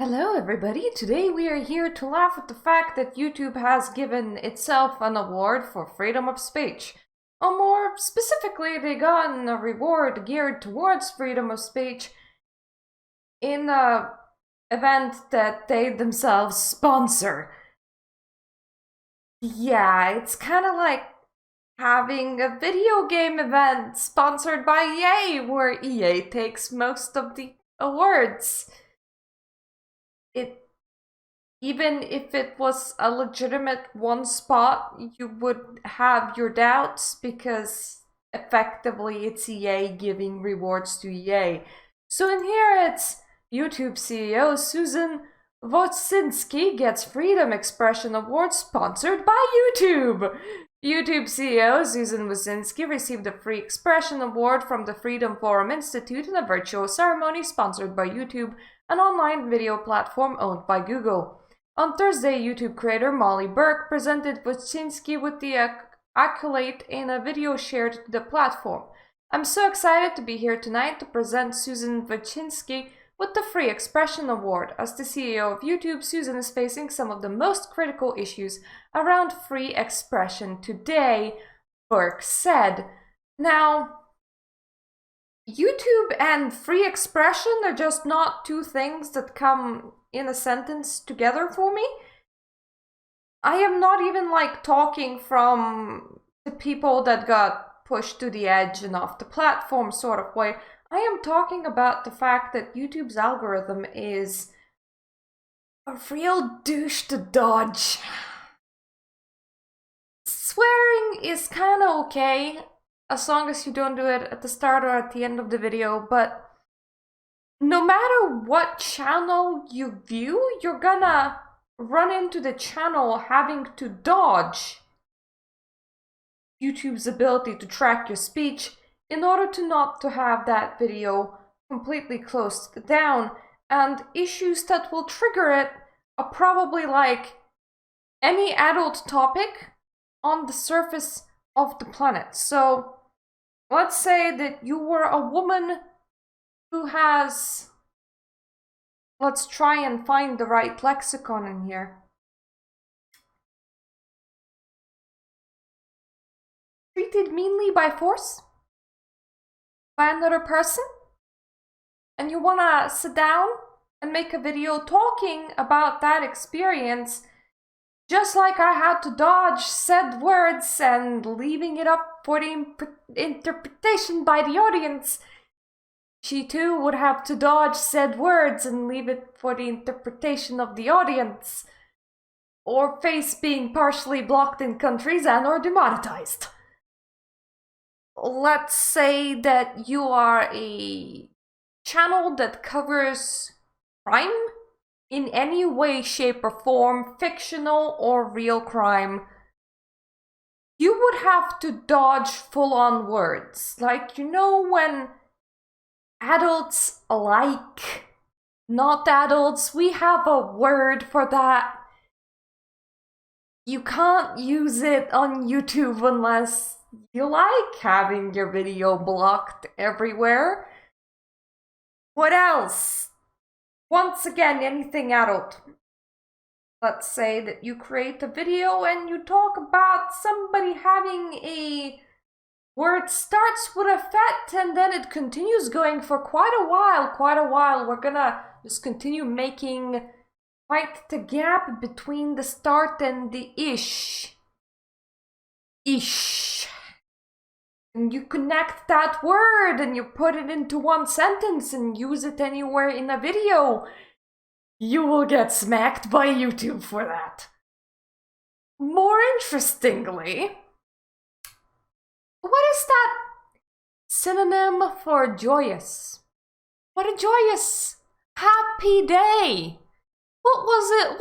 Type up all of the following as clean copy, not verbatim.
Hello everybody, today we are here to laugh at the fact that YouTube has given itself an award for freedom of speech. Or more specifically, they got a reward geared towards freedom of speech in a event that they themselves sponsor. Yeah, it's kind of like having a video game event sponsored by EA, where EA takes most of the awards. Even if it was a legitimate one spot, you would have your doubts because effectively it's EA giving rewards to EA. So in here it's YouTube CEO Susan Wojcicki gets Freedom Expression Award sponsored by YouTube. YouTube CEO Susan Wojcicki received the Free Expression Award from the Freedom Forum Institute in a virtual ceremony sponsored by YouTube, an online video platform owned by Google. On Thursday, YouTube creator Molly Burke presented Wojcicki with the accolade in a video shared to the platform. "I'm so excited to be here tonight to present Susan Wojcicki with the Free Expression Award. As the CEO of YouTube, Susan is facing some of the most critical issues around free expression today," Burke said. Now, YouTube and free expression are just not two things that come in a sentence together for me. I am not even like talking from the people that got pushed to the edge and off the platform sort of way. I am talking about the fact that YouTube's algorithm is a real douche to dodge. Swearing is kind of okay, as long as you don't do it at the start or at the end of the video, but no matter what channel you view, you're gonna run into the channel having to dodge YouTube's ability to track your speech in order to not to have that video completely closed down, and issues that will trigger it are probably like any adult topic on the surface of the planet. So let's say that you were a woman who has, let's try and find the right lexicon in here. Treated meanly by force by another person, and you wanna sit down and make a video talking about that experience, just like I had to dodge said words and leaving it up for the interpretation by the audience. She too would have to dodge said words and leave it for the interpretation of the audience, or face being partially blocked in countries and or demonetized. Let's say that you are a channel that covers crime in any way, shape, or form, fictional or real crime. You would have to dodge full-on words. Like, you know when adults like not adults, we have a word for that. You can't use it on YouTube unless you like having your video blocked everywhere. What else? Once again, anything adult. Let's say that you create a video and you talk about somebody having a where it starts with a fet and then it continues going for quite a while. We're gonna just continue making quite the gap between the start and the ish. And you connect that word and you put it into one sentence and use it anywhere in a video. You will get smacked by YouTube for that. More interestingly, what is that synonym for joyous? What a joyous, happy day! What was it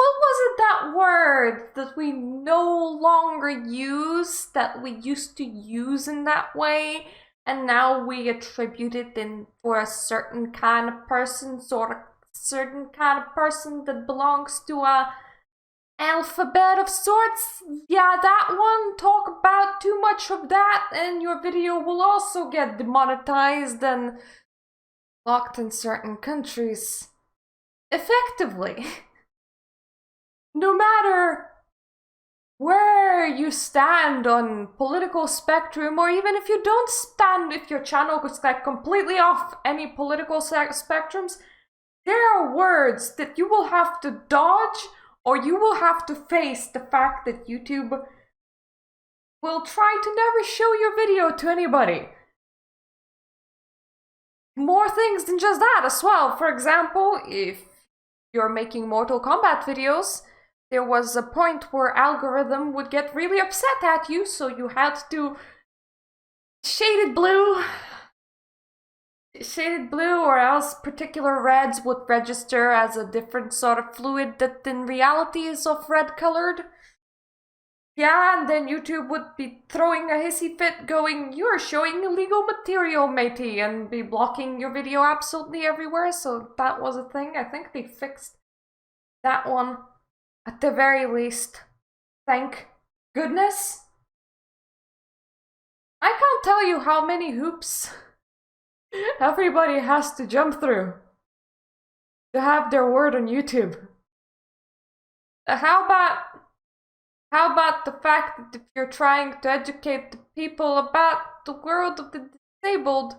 that word that we no longer use, that we used to use in that way, and now we attribute it in for a certain kind of person, sort of certain kind of person that belongs to a alphabet of sorts? Yeah, that one. Talk about too much of that and your video will also get demonetized and locked in certain countries. effectively, no matter where you stand on political spectrum, or even if you don't stand, if your channel is like completely off any political spectrums, there are words that you will have to dodge, or you will have to face the fact that YouTube will try to never show your video to anybody. More things than just that as well. For example, if you're making Mortal Kombat videos, there was a point where algorithm would get really upset at you, so you had to shaded blue, or else particular reds would register as a different sort of fluid that in reality is of red colored. Yeah, and then YouTube would be throwing a hissy fit going, "You're showing illegal material, matey," and be blocking your video absolutely everywhere. So that was a thing. I think they fixed that one at the very least. Thank goodness. I can't tell you how many hoops everybody has to jump through to have their word on YouTube. How about the fact that if you're trying to educate the people about the world of the disabled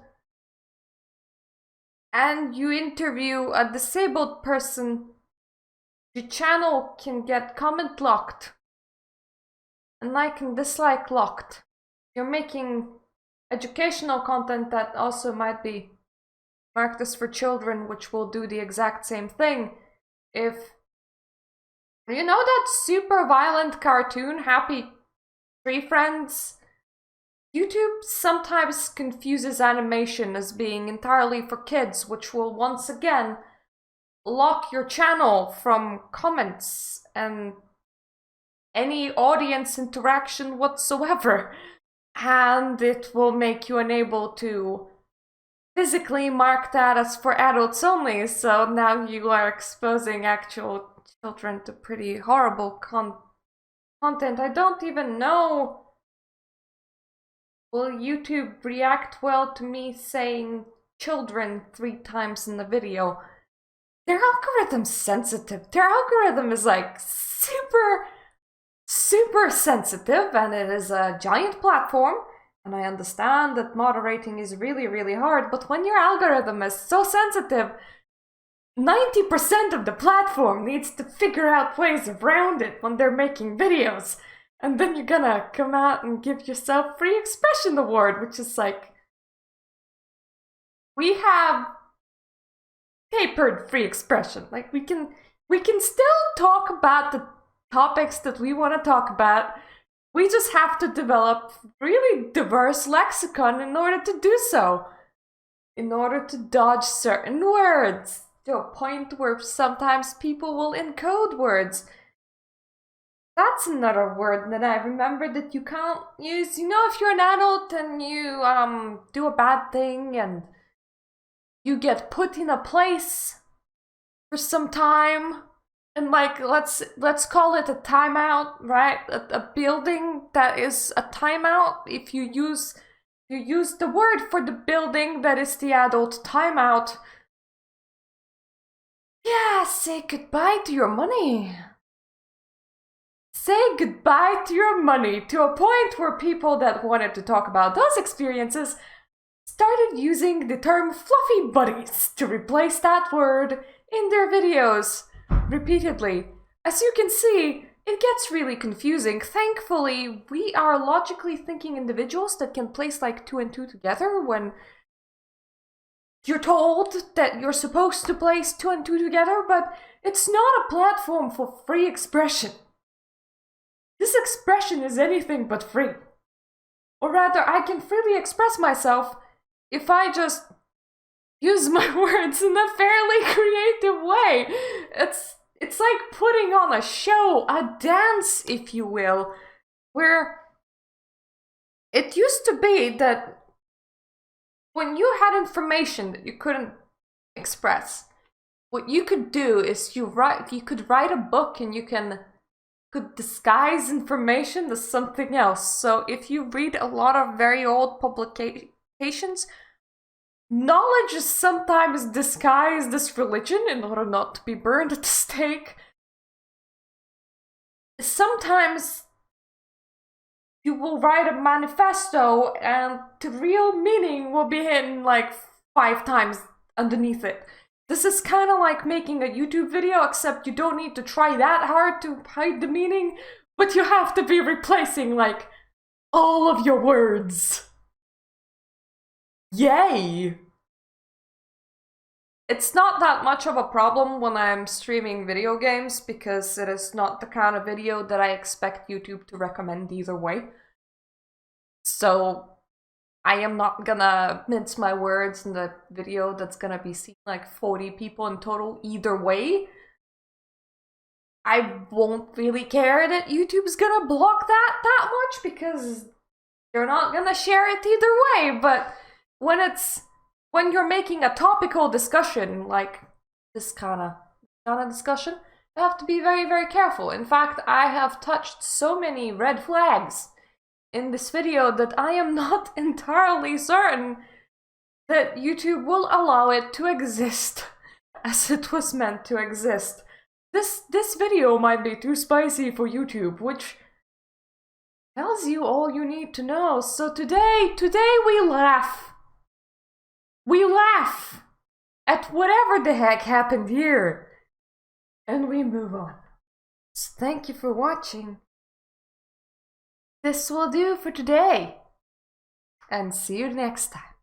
and you interview a disabled person, your channel can get comment locked and like and dislike locked. You're making educational content that also might be marked as for children, which will do the exact same thing. If you know that super violent cartoon, Happy Tree Friends? YouTube sometimes confuses animation as being entirely for kids, which will once again lock your channel from comments and any audience interaction whatsoever. And it will make you unable to physically mark that as for adults only, so now you are exposing actual children to pretty horrible content. I don't even know. Will YouTube react well to me saying children 3 times in the video? Their algorithm's sensitive. Their algorithm is like super sensitive, and it is a giant platform. And I understand that moderating is really, really hard, but when your algorithm is so sensitive, 90% of the platform needs to figure out ways around it when they're making videos. And then you're gonna come out and give yourself free expression award, which is like, we have tapered free expression. Like we can still talk about the topics that we want to talk about. We just have to develop really diverse lexicon in order to do so. In order to dodge certain words. To a point where sometimes people will encode words. That's another word that I remember that you can't use. You know, if you're an adult and you do a bad thing and you get put in a place for some time, and like let's call it a timeout, right? A building that is a timeout. If you use the word for the building that is the adult timeout. Yeah, say goodbye to your money. Say goodbye to your money, to a point where people that wanted to talk about those experiences started using the term fluffy buddies to replace that word in their videos repeatedly. As you can see, it gets really confusing. Thankfully, we are logically thinking individuals that can place like 2 and 2 together when you're told that you're supposed to place 2 and 2 together, but it's not a platform for free expression. This expression is anything but free. Or rather, I can freely express myself if I just use my words in a fairly creative way. It's like putting on a show, a dance, if you will, where it used to be that when you had information that you couldn't express, what you could do is you could write a book and you could disguise information as something else. So if you read a lot of very old publications, knowledge is sometimes disguised as religion in order not to be burned at the stake. Sometimes you will write a manifesto and the real meaning will be hidden like 5 times underneath it. This is kind of like making a YouTube video, except you don't need to try that hard to hide the meaning, but you have to be replacing like all of your words. Yay! It's not that much of a problem when I'm streaming video games, because it is not the kind of video that I expect YouTube to recommend either way. So I am not gonna mince my words in the video that's gonna be seen like 40 people in total either way. I won't really care that YouTube's gonna block that much, because they're not gonna share it either way. But when you're making a topical discussion like this kind of discussion, you have to be very, very careful. In fact, I have touched so many red flags in this video that I am not entirely certain that YouTube will allow it to exist as it was meant to exist. This video might be too spicy for YouTube, which tells you all you need to know. So today we laugh. We laugh at whatever the heck happened here, and we move on. So thank you for watching. This will do for today, and see you next time.